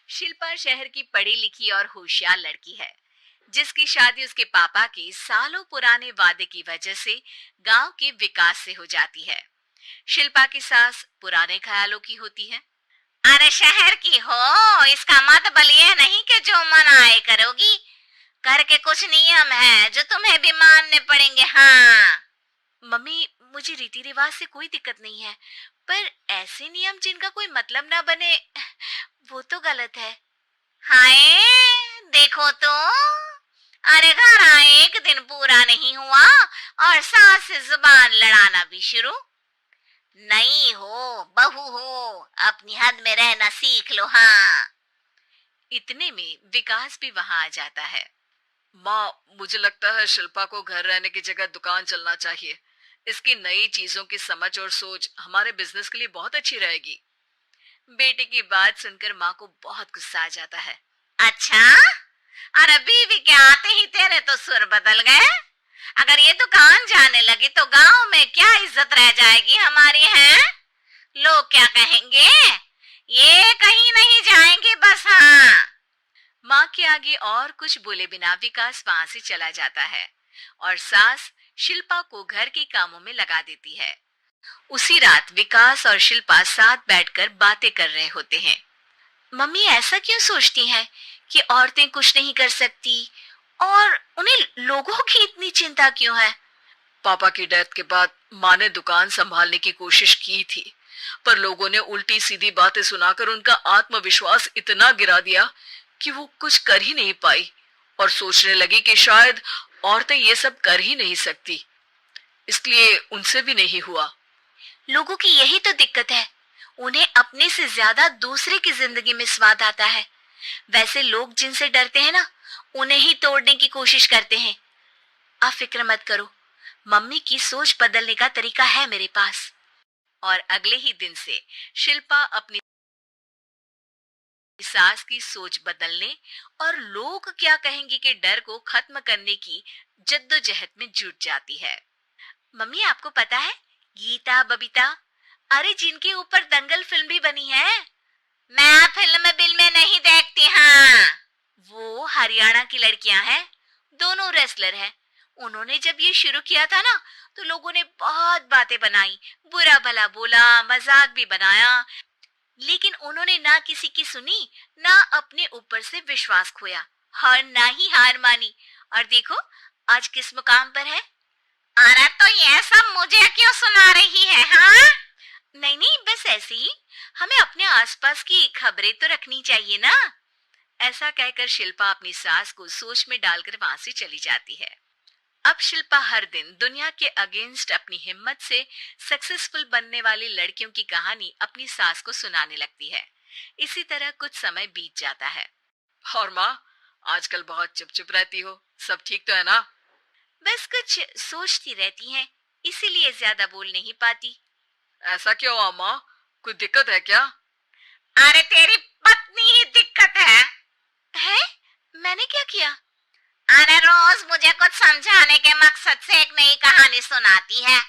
शिल्पा शहर की पढ़ी लिखी और होशियार लड़की है, जिसकी शादी उसके पापा के सालों पुराने वादे की वजह से गांव के विकास से हो जाती है। शिल्पा की सास पुराने ख्यालों की होती है। अरे शहर की हो, इसका मतलब ये नहीं कि जो मन आए करोगी। घर के कुछ नियम है जो तुम्हें भी मानने पड़ेंगे। हाँ मम्मी, मुझे रीति रिवाज से कोई दिक्कत नहीं है, पर ऐसे नियम जिनका कोई मतलब ना बने, वो तो गलत है। हाय, देखो तो, अरे घर आए एक दिन पूरा नहीं हुआ और सास से जुबान लड़ाना भी शुरू। नहीं हो, बहू हो, अपनी हद में रहना सीख लो। हाँ, इतने में विकास भी वहां आ जाता है। माँ, मुझे लगता है शिल्पा को घर रहने की जगह दुकान चलना चाहिए। इसकी नई चीजों की समझ और सोच हमारे बिजनेस के लिए बहुत अच्छी रहेगी। बेटे की बात सुनकर माँ को बहुत गुस्सा आ जाता है। अच्छा, अरे बीवी के आते ही तेरे तो सुर बदल गए। अगर ये दुकान जाने लगी तो गांव में क्या इज्जत रह जाएगी हमारी, है? लोग क्या कहेंगे? ये कहीं नहीं जाएंगे बस। हाँ, माँ के आगे और कुछ बोले बिना विकास वहां से चला जाता है और सास शिल्पा को घर के कामों में लगा देती है। उसी रात विकास और शिल्पा साथ बैठकर बातें कर रहे होते हैं। मम्मी ऐसा क्यों सोचती हैं कि औरतें कुछ नहीं कर सकती, और उन्हें लोगों की इतनी चिंता क्यों है? पापा की डेथ के बाद माँ ने दुकान संभालने की कोशिश की थी, पर लोगों ने उल्टी सीधी बातें सुनाकर उनका आत्मविश्वास इतना गिरा दिया कि वो कुछ कर ही नहीं पाई और सोचने लगी कि शायद औरतें ये सब कर ही नहीं सकती, इसलिए उनसे भी नहीं हुआ। लोगों की यही तो दिक्कत है, उन्हें अपने से ज्यादा दूसरे की जिंदगी में स्वाद आता है। वैसे लोग जिनसे डरते हैं ना, उन्हें ही तोड़ने की कोशिश करते हैं। आप फिक्र मत करो, मम्मी की सोच बदलने का तरीका है मेरे पास। और अगले ही दिन से शिल्पा अपनी सास की सोच बदलने और लोग क्या कहेंगे के डर को खत्म करने की जद्दोजहद में जुट जाती है। मम्मी आपको पता है, गीता बबीता, अरे जिनके ऊपर दंगल फिल्म भी बनी है। मैं फिल्म बिल में नहीं देखती। हाँ, वो हरियाणा की लड़कियां हैं, दोनों रेसलर हैं। उन्होंने जब ये शुरू किया था ना, तो लोगों ने बहुत बातें बनाई, बुरा भला बोला, मजाक भी बनाया, लेकिन उन्होंने ना किसी की सुनी, ना अपने ऊपर से विश्वास खोया और ना ही हार मानी। और देखो आज किस मुकाम पर है। अरे तो ये सब मुझे क्यों सुना रही है? हाँ, नहीं नहीं, बस ऐसे ही, हमें अपने आसपास की खबरें तो रखनी चाहिए ना। ऐसा कहकर शिल्पा अपनी सास को सोच में डालकर वहां से चली जाती है। अब शिल्पा हर दिन दुनिया के अगेंस्ट अपनी हिम्मत से सक्सेसफुल बनने वाली लड़कियों की कहानी अपनी सास को सुनाने लगती है। इसी तरह कुछ समय बीत जाता है। और माँ, आजकल बहुत चुप चुप रहती हो, सब ठीक तो है ना? बस कुछ सोचती रहती हैं, इसीलिए ज्यादा बोल नहीं पाती। ऐसा क्यों हुआ माँ, कोई दिक्कत है क्या? अरे तेरी पत्नी ही दिक्कत है? मैंने क्या किया? अरे रोज मुझे कुछ समझाने के मकसद से एक नई कहानी सुनाती है,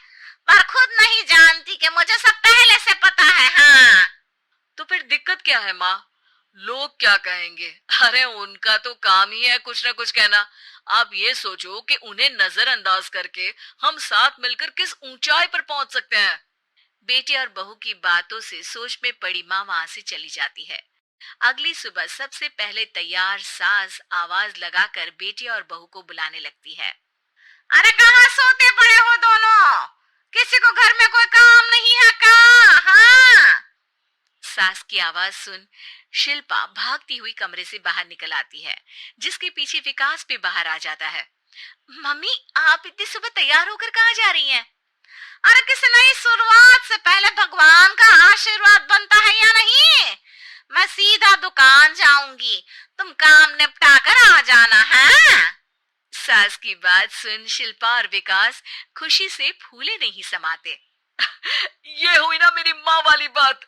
पर खुद नहीं जानती कि मुझे सब पहले से पता है। हाँ, तो फिर दिक्कत क्या है माँ? लोग क्या कहेंगे? अरे उनका तो काम ही है कुछ ना कुछ कहना। आप ये सोचो कि उन्हें नजरअंदाज करके हम साथ मिलकर किस ऊंचाई पर पहुंच सकते हैं। बेटे और बहू की बातों से सोच में पड़ी माँ वहां से चली जाती है। अगली सुबह सबसे पहले तैयार सास आवाज लगाकर बेटे और बहू को बुलाने लगती है। अरे कहाँ सोते पड़े हो दोनों? किसी को घर में कोई काम नहीं है क्या? हाँ। सास की आवाज सुन शिल्पा भागती हुई कमरे से बाहर निकल आती है, जिसके पीछे विकास भी बाहर आ जाता है। मम्मी, आप इतनी सुबह तैयार होकर कहाँ जा रही हैं? अरे किसी नई शुरुआत से पहले भगवान का आशीर्वाद बनता है या नहीं? मैं सीधा दुकान जाऊंगी, तुम काम निपटा कर आ जाना है। सास की बात सुन शिल्पा और विकास खुशी से फूले नहीं समाते। ये हुई ना मेरी माँ वाली बात।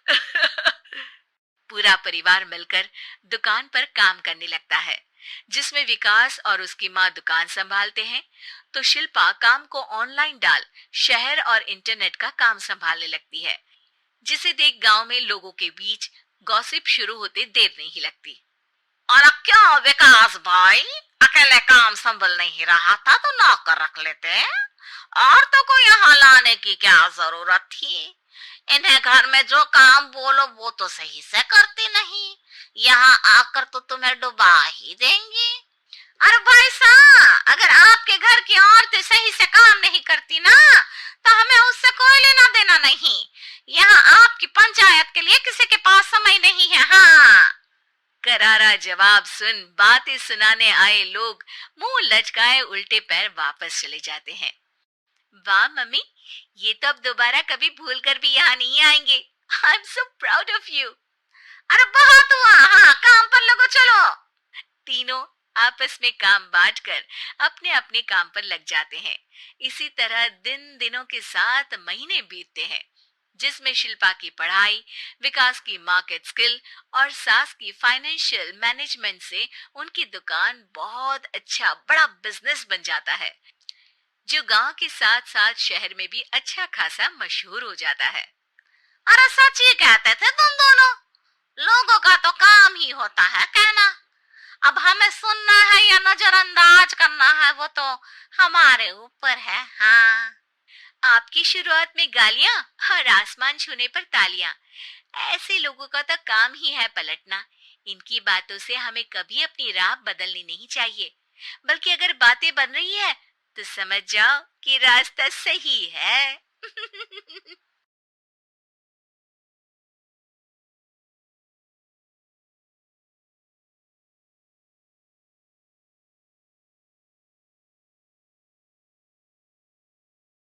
पूरा परिवार मिलकर दुकान पर काम करने लगता है, जिसमें विकास और उसकी माँ दुकान संभालते हैं, तो शिल्पा काम को ऑनलाइन डाल शहर और इंटरनेट का काम संभालने लगती है, जिसे देख गांव में लोगों के बीच गॉसिप शुरू होते देर नहीं लगती। और क्या विकास भाई, अकेले काम संभल नहीं रहा था तो नौकर रख लेते, और तो को यहाँ लाने की क्या जरूरत थी। इन्हें घर में जो काम बोलो वो तो सही से करती नहीं, यहाँ आकर तो तुम्हें डुबा ही देंगी। अरे भाई साहब, अगर आपके घर की औरतें सही से काम नहीं करती ना, तो हमें उससे कोई लेना देना नहीं। यहाँ आपकी पंचायत के लिए किसी के पास समय नहीं है। हाँ, करारा जवाब सुन बातें सुनाने आए लोग मुंह लचकाए उल्टे पैर वापस चले जाते हैं। वाह मम्मी, ये तो अब दोबारा कभी भूल कर भी यहाँ नहीं आएंगे। I am so proud of you. अरे बहुत हुआ, हाँ काम पर लगो चलो। तीनों आपस में काम बांटकर अपने अपने काम पर लग जाते हैं। इसी तरह दिन दिनों के साथ महीने बीतते हैं, जिसमें शिल्पा की पढ़ाई, विकास की मार्केट स्किल और सास की फाइनेंशियल मैनेजमेंट से उनकी दुकान बहुत अच्छा बड़ा बिजनेस बन जाता है, जो गांव के साथ साथ शहर में भी अच्छा खासा मशहूर हो जाता है। अरे सच ही कहते थे तुम दोनों, लोगों का तो काम ही होता है कहना। अब हमें सुनना है या नजरअंदाज करना है वो तो हमारे ऊपर है। हाँ, आपकी शुरुआत में गालियां और आसमान छूने पर तालियां, ऐसे लोगों का तो काम ही है पलटना। इनकी बातों से हमें कभी अपनी राह बदलनी नहीं चाहिए, बल्कि अगर बातें बन रही है तो समझ जाओ कि रास्ता सही है।